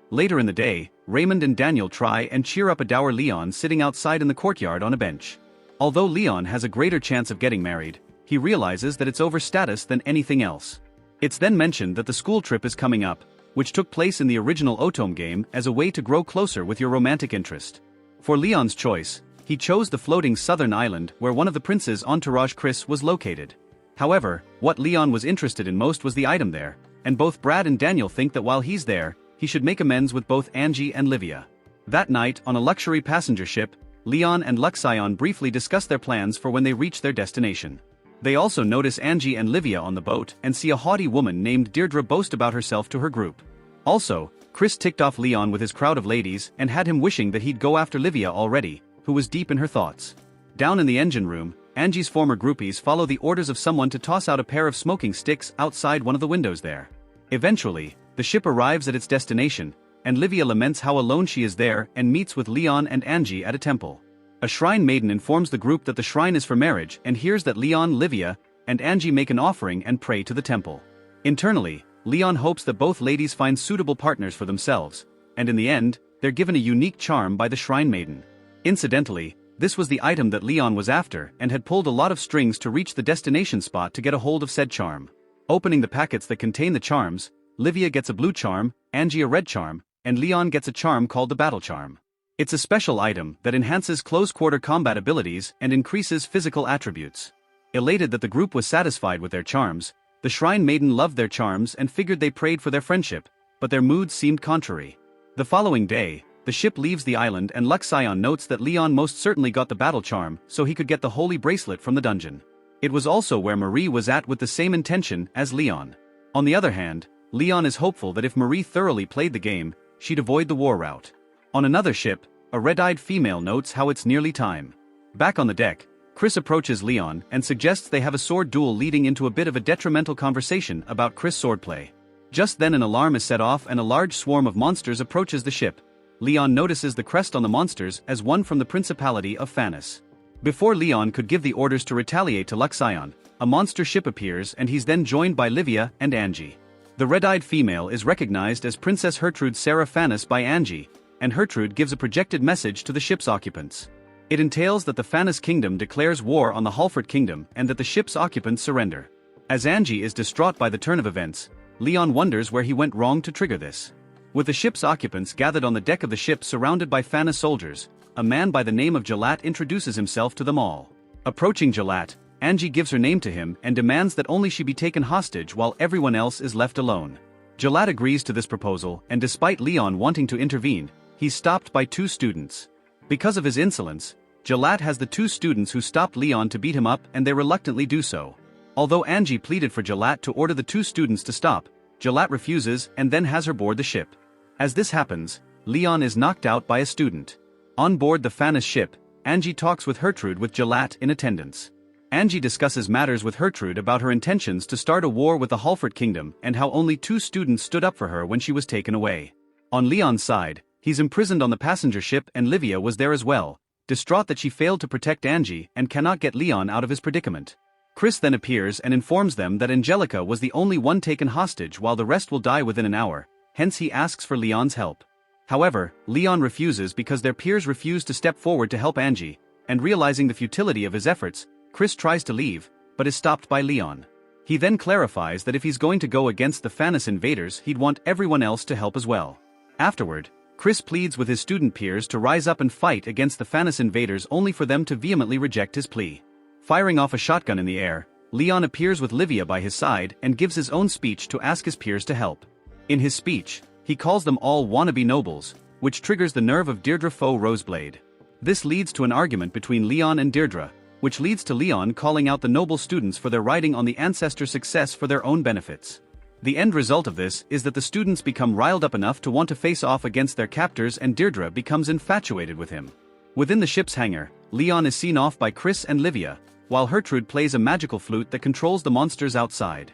Later in the day, Raymond and Daniel try and cheer up a dour Leon sitting outside in the courtyard on a bench. Although Leon has a greater chance of getting married, he realizes that it's over status than anything else. It's then mentioned that the school trip is coming up, which took place in the original Otome game as a way to grow closer with your romantic interest. For Leon's choice, he chose the floating southern island where one of the prince's entourage Chris was located. However, what Leon was interested in most was the item there, and both Brad and Daniel think that while he's there, he should make amends with both Angie and Livia. That night, on a luxury passenger ship, Leon and Luxion briefly discuss their plans for when they reach their destination. They also notice Angie and Livia on the boat and see a haughty woman named Deirdre boast about herself to her group. Also, Chris ticked off Leon with his crowd of ladies and had him wishing that he'd go after Livia already, who was deep in her thoughts. Down in the engine room, Angie's former groupies follow the orders of someone to toss out a pair of smoking sticks outside one of the windows there. Eventually, the ship arrives at its destination, and Livia laments how alone she is there and meets with Leon and Angie at a temple. A shrine maiden informs the group that the shrine is for marriage and hears that Leon, Livia, and Angie make an offering and pray to the temple. Internally, Leon hopes that both ladies find suitable partners for themselves, and in the end, they're given a unique charm by the shrine maiden. Incidentally, this was the item that Leon was after and had pulled a lot of strings to reach the destination spot to get a hold of said charm. Opening the packets that contain the charms, Livia gets a blue charm, Angie a red charm, and Leon gets a charm called the battle charm. It's a special item that enhances close-quarter combat abilities and increases physical attributes. Elated that the group was satisfied with their charms, the shrine maiden loved their charms and figured they prayed for their friendship, but their moods seemed contrary. The following day, the ship leaves the island and Luxion notes that Leon most certainly got the battle charm so he could get the holy bracelet from the dungeon. It was also where Marie was at with the same intention as Leon. On the other hand, Leon is hopeful that if Marie thoroughly played the game, she'd avoid the war route. On another ship, a red-eyed female notes how it's nearly time. Back on the deck, Chris approaches Leon and suggests they have a sword duel, leading into a bit of a detrimental conversation about Chris' swordplay. Just then an alarm is set off and a large swarm of monsters approaches the ship. Leon notices the crest on the monsters as one from the Principality of Phanis. Before Leon could give the orders to retaliate to Luxion, a monster ship appears and he's then joined by Livia and Angie. The red-eyed female is recognized as Princess Hertrude Sarah Phanis by Angie, and Hertrude gives a projected message to the ship's occupants. It entails that the Phanis kingdom declares war on the Halford kingdom and that the ship's occupants surrender. As Angie is distraught by the turn of events, Leon wonders where he went wrong to trigger this. With the ship's occupants gathered on the deck of the ship surrounded by Phanis soldiers, a man by the name of Jalat introduces himself to them all. Approaching Jalat, Angie gives her name to him and demands that only she be taken hostage while everyone else is left alone. Jalat agrees to this proposal, and despite Leon wanting to intervene, he's stopped by two students. Because of his insolence, Jalat has the two students who stopped Leon to beat him up, and they reluctantly do so. Although Angie pleaded for Jalat to order the two students to stop, Jalat refuses and then has her board the ship. As this happens, Leon is knocked out by a student. On board the Phanis ship, Angie talks with Hertrude with Jalat in attendance. Angie discusses matters with Hertrude about her intentions to start a war with the Halford kingdom and how only two students stood up for her when she was taken away. On Leon's side, he's imprisoned on the passenger ship and Livia was there as well, distraught that she failed to protect Angie and cannot get Leon out of his predicament. Chris then appears and informs them that Angelica was the only one taken hostage while the rest will die within an hour, hence he asks for Leon's help. However, Leon refuses because their peers refuse to step forward to help Angie, and realizing the futility of his efforts, Chris tries to leave, but is stopped by Leon. He then clarifies that if he's going to go against the Phanis invaders, he'd want everyone else to help as well. Afterward, Chris pleads with his student peers to rise up and fight against the Phanis invaders, only for them to vehemently reject his plea. Firing off a shotgun in the air, Leon appears with Livia by his side and gives his own speech to ask his peers to help. In his speech, he calls them all wannabe nobles, which triggers the nerve of Deirdre foe Roseblade. This leads to an argument between Leon and Deirdre, which leads to Leon calling out the noble students for their riding on the ancestor's success for their own benefits. The end result of this is that the students become riled up enough to want to face off against their captors and Deirdre becomes infatuated with him. Within the ship's hangar, Leon is seen off by Chris and Livia, while Hertrude plays a magical flute that controls the monsters outside.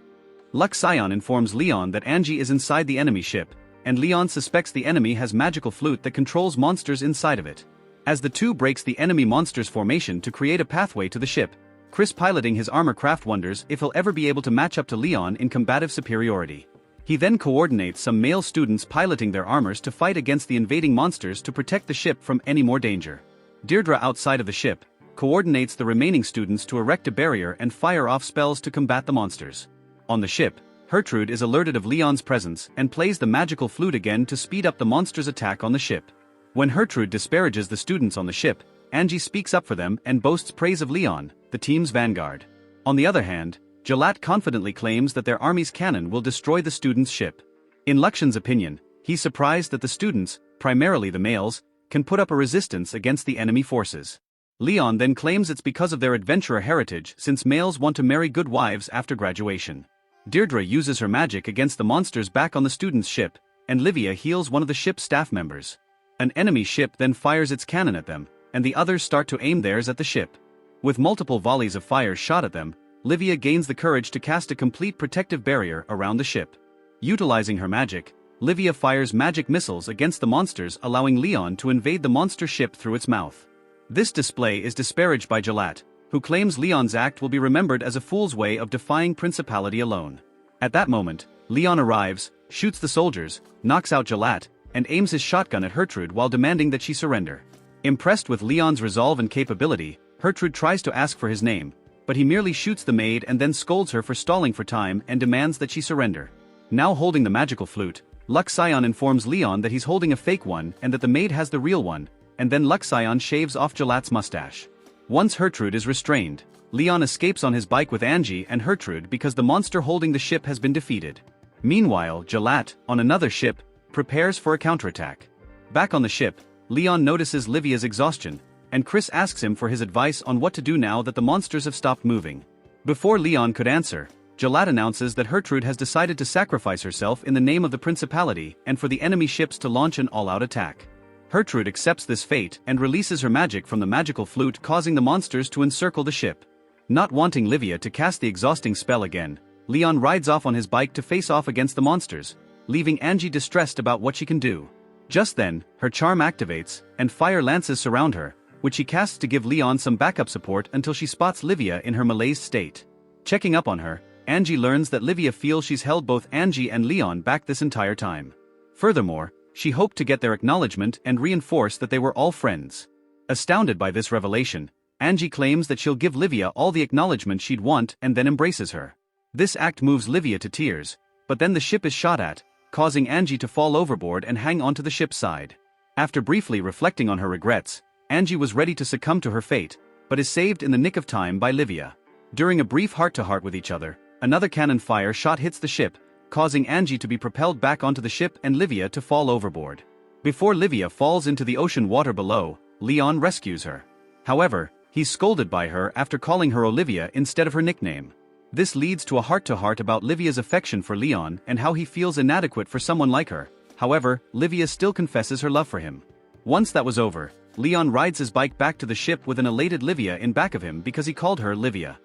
Luxion informs Leon that Angie is inside the enemy ship, and Leon suspects the enemy has magical flute that controls monsters inside of it. As the two breaks the enemy monster's formation to create a pathway to the ship, Chris piloting his armor craft wonders if he'll ever be able to match up to Leon in combative superiority. He then coordinates some male students piloting their armors to fight against the invading monsters to protect the ship from any more danger. Deirdre outside of the ship coordinates the remaining students to erect a barrier and fire off spells to combat the monsters. On the ship, Hertrude is alerted of Leon's presence and plays the magical flute again to speed up the monster's attack on the ship. When Hertrude disparages the students on the ship, Angie speaks up for them and boasts praise of Leon, the team's vanguard. On the other hand, Jalat confidently claims that their army's cannon will destroy the students' ship. In Luxion's opinion, he's surprised that the students, primarily the males, can put up a resistance against the enemy forces. Leon then claims it's because of their adventurer heritage since males want to marry good wives after graduation. Deirdre uses her magic against the monsters back on the student's ship, and Livia heals one of the ship's staff members. An enemy ship then fires its cannon at them, and the others start to aim theirs at the ship. With multiple volleys of fire shot at them, Livia gains the courage to cast a complete protective barrier around the ship. Utilizing her magic, Livia fires magic missiles against the monsters, allowing Leon to invade the monster ship through its mouth. This display is disparaged by Gelat, who claims Leon's act will be remembered as a fool's way of defying principality alone. At that moment, Leon arrives, shoots the soldiers, knocks out Gelat, and aims his shotgun at Gertrude while demanding that she surrender. Impressed with Leon's resolve and capability, Gertrude tries to ask for his name, but he merely shoots the maid and then scolds her for stalling for time and demands that she surrender. Now holding the magical flute, Luxion informs Leon that he's holding a fake one and that the maid has the real one, and then Luxion shaves off Gelat's mustache. Once Gertrude is restrained, Leon escapes on his bike with Angie and Gertrude because the monster holding the ship has been defeated. Meanwhile, Gelat, on another ship, prepares for a counterattack. Back on the ship, Leon notices Livia's exhaustion, and Chris asks him for his advice on what to do now that the monsters have stopped moving. Before Leon could answer, Gelat announces that Gertrude has decided to sacrifice herself in the name of the principality and for the enemy ships to launch an all-out attack. Gertrude accepts this fate and releases her magic from the magical flute, causing the monsters to encircle the ship. Not wanting Livia to cast the exhausting spell again, Leon rides off on his bike to face off against the monsters, leaving Angie distressed about what she can do. Just then, her charm activates, and fire lances surround her, which she casts to give Leon some backup support until she spots Livia in her malaised state. Checking up on her, Angie learns that Livia feels she's held both Angie and Leon back this entire time. Furthermore, she hoped to get their acknowledgement and reinforce that they were all friends. Astounded by this revelation, Angie claims that she'll give Livia all the acknowledgement she'd want and then embraces her. This act moves Livia to tears, but then the ship is shot at, causing Angie to fall overboard and hang onto the ship's side. After briefly reflecting on her regrets, Angie was ready to succumb to her fate, but is saved in the nick of time by Livia. During a brief heart-to-heart with each other, another cannon fire shot hits the ship, causing Angie to be propelled back onto the ship and Livia to fall overboard. Before Livia falls into the ocean water below, Leon rescues her. However, he's scolded by her after calling her Olivia instead of her nickname. This leads to a heart-to-heart about Livia's affection for Leon and how he feels inadequate for someone like her. However, Livia still confesses her love for him. Once that was over, Leon rides his bike back to the ship with an elated Livia in back of him because he called her Livia.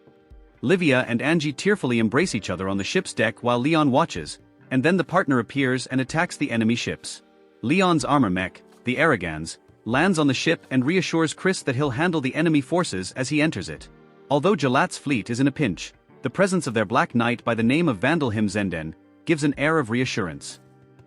Livia and Angie tearfully embrace each other on the ship's deck while Leon watches, and then the partner appears and attacks the enemy ships. Leon's armor mech, the Aragans, lands on the ship and reassures Chris that he'll handle the enemy forces as he enters it. Although Gelat's fleet is in a pinch, the presence of their Black Knight by the name of Vandal Himzenden gives an air of reassurance.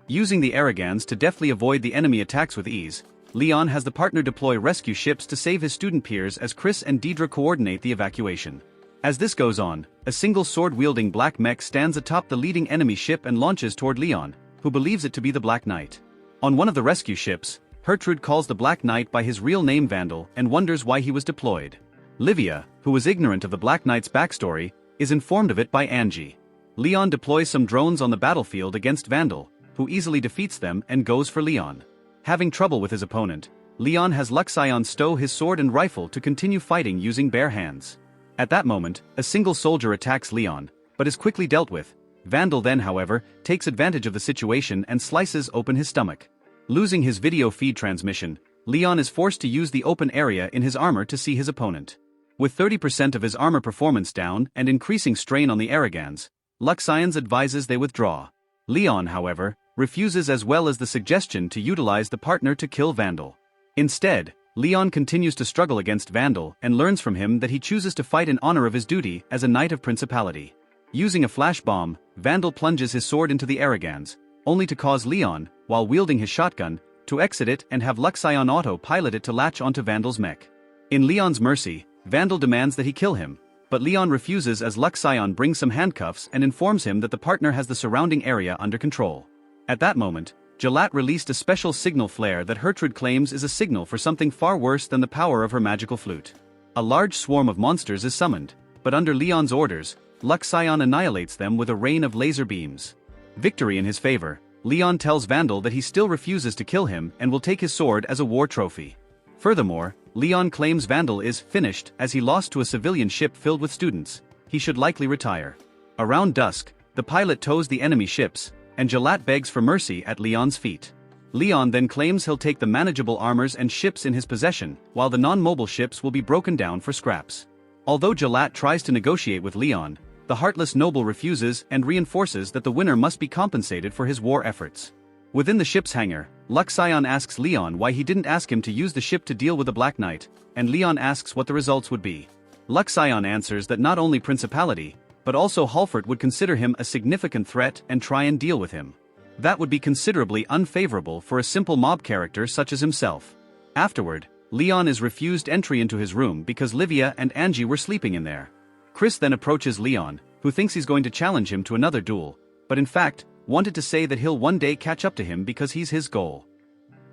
Using the Aragans to deftly avoid the enemy attacks with ease, Leon has the partner deploy rescue ships to save his student peers as Chris and Deidre coordinate the evacuation. As this goes on, a single sword-wielding black mech stands atop the leading enemy ship and launches toward Leon, who believes it to be the Black Knight. On one of the rescue ships, Gertrude calls the Black Knight by his real name Vandal and wonders why he was deployed. Livia, who was ignorant of the Black Knight's backstory, is informed of it by Angie. Leon deploys some drones on the battlefield against Vandal, who easily defeats them and goes for Leon. Having trouble with his opponent, Leon has Luxion stow his sword and rifle to continue fighting using bare hands. At that moment, a single soldier attacks Leon, but is quickly dealt with. Vandal then, however, takes advantage of the situation and slices open his stomach. Losing his video feed transmission, Leon is forced to use the open area in his armor to see his opponent. With 30% of his armor performance down and increasing strain on the Aragans, Luxions advises they withdraw. Leon, however, refuses as well as the suggestion to utilize the partner to kill Vandal. Instead, Leon continues to struggle against Vandal and learns from him that he chooses to fight in honor of his duty as a Knight of Principality. Using a flash bomb, Vandal plunges his sword into the Aragans, only to cause Leon, while wielding his shotgun, to exit it and have Luxion auto-pilot it to latch onto Vandal's mech. In Leon's mercy, Vandal demands that he kill him, but Leon refuses as Luxion brings some handcuffs and informs him that the partner has the surrounding area under control. At that moment, Gelat released a special signal flare that Gertrude claims is a signal for something far worse than the power of her magical flute. A large swarm of monsters is summoned, but under Leon's orders, Luxion annihilates them with a rain of laser beams. Victory in his favor, Leon tells Vandal that he still refuses to kill him and will take his sword as a war trophy. Furthermore, Leon claims Vandal is finished as he lost to a civilian ship filled with students. He should likely retire. Around dusk, the pilot tows the enemy ships, and Jalat begs for mercy at Leon's feet. Leon then claims he'll take the manageable armors and ships in his possession, while the non-mobile ships will be broken down for scraps. Although Jalat tries to negotiate with Leon, the heartless noble refuses and reinforces that the winner must be compensated for his war efforts. Within the ship's hangar, Luxion asks Leon why he didn't ask him to use the ship to deal with the Black Knight, and Leon asks what the results would be. Luxion answers that not only Principality, but also Halford would consider him a significant threat and try and deal with him. That would be considerably unfavorable for a simple mob character such as himself. Afterward, Leon is refused entry into his room because Livia and Angie were sleeping in there. Chris then approaches Leon, who thinks he's going to challenge him to another duel, but in fact, wanted to say that he'll one day catch up to him because he's his goal.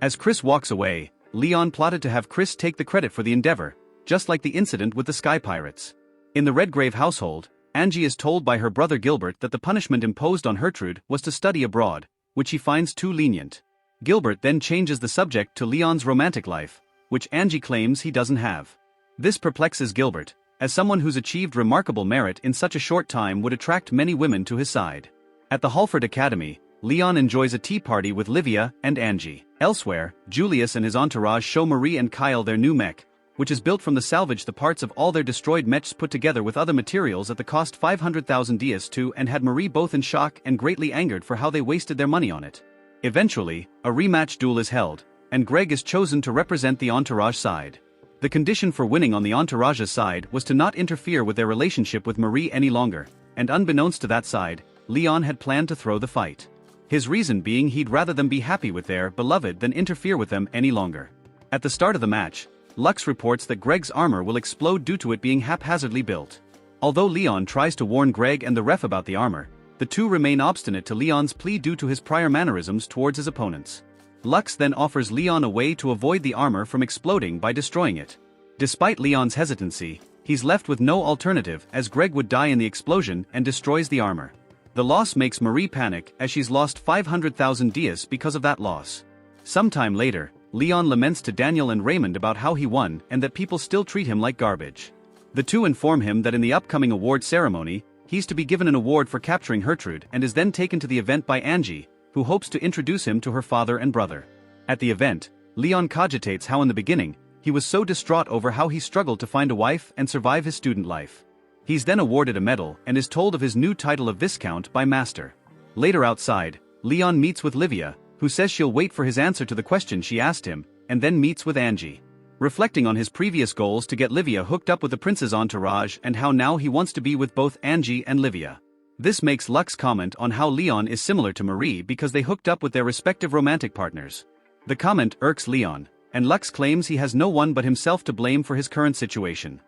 As Chris walks away, Leon plotted to have Chris take the credit for the endeavor, just like the incident with the Sky Pirates. In the Redgrave household, Angie is told by her brother Gilbert that the punishment imposed on Gertrude was to study abroad, which he finds too lenient. Gilbert then changes the subject to Leon's romantic life, which Angie claims he doesn't have. This perplexes Gilbert, as someone who's achieved remarkable merit in such a short time would attract many women to his side. At the Halford Academy, Leon enjoys a tea party with Livia and Angie. Elsewhere, Julius and his entourage show Marie and Kyle their new mech, which is built from the parts of all their destroyed mechs put together with other materials at the cost 500,000 DS2, and had Marie both in shock and greatly angered for how they wasted their money on it. Eventually, a rematch duel is held, and Greg is chosen to represent the entourage side. The condition for winning on the entourage's side was to not interfere with their relationship with Marie any longer, and unbeknownst to that side, Leon had planned to throw the fight. His reason being he'd rather them be happy with their beloved than interfere with them any longer. At the start of the match, Lux reports that Greg's armor will explode due to it being haphazardly built. Although Leon tries to warn Greg and the ref about the armor, the two remain obstinate to Leon's plea due to his prior mannerisms towards his opponents. Lux then offers Leon a way to avoid the armor from exploding by destroying it. Despite Leon's hesitancy, he's left with no alternative as Greg would die in the explosion and destroys the armor. The loss makes Marie panic as she's lost 500,000 DS because of that loss. Sometime later, Leon laments to Daniel and Raymond about how he won and that people still treat him like garbage. The two inform him that in the upcoming award ceremony, he's to be given an award for capturing Gertrude and is then taken to the event by Angie, who hopes to introduce him to her father and brother. At the event, Leon cogitates how in the beginning, he was so distraught over how he struggled to find a wife and survive his student life. He's then awarded a medal and is told of his new title of Viscount by Master. Later outside, Leon meets with Livia, who says she'll wait for his answer to the question she asked him, and then meets with Angie. Reflecting on his previous goals to get Livia hooked up with the prince's entourage and how now he wants to be with both Angie and Livia. This makes Lux comment on how Leon is similar to Marie because they hooked up with their respective romantic partners. The comment irks Leon, and Lux claims he has no one but himself to blame for his current situation.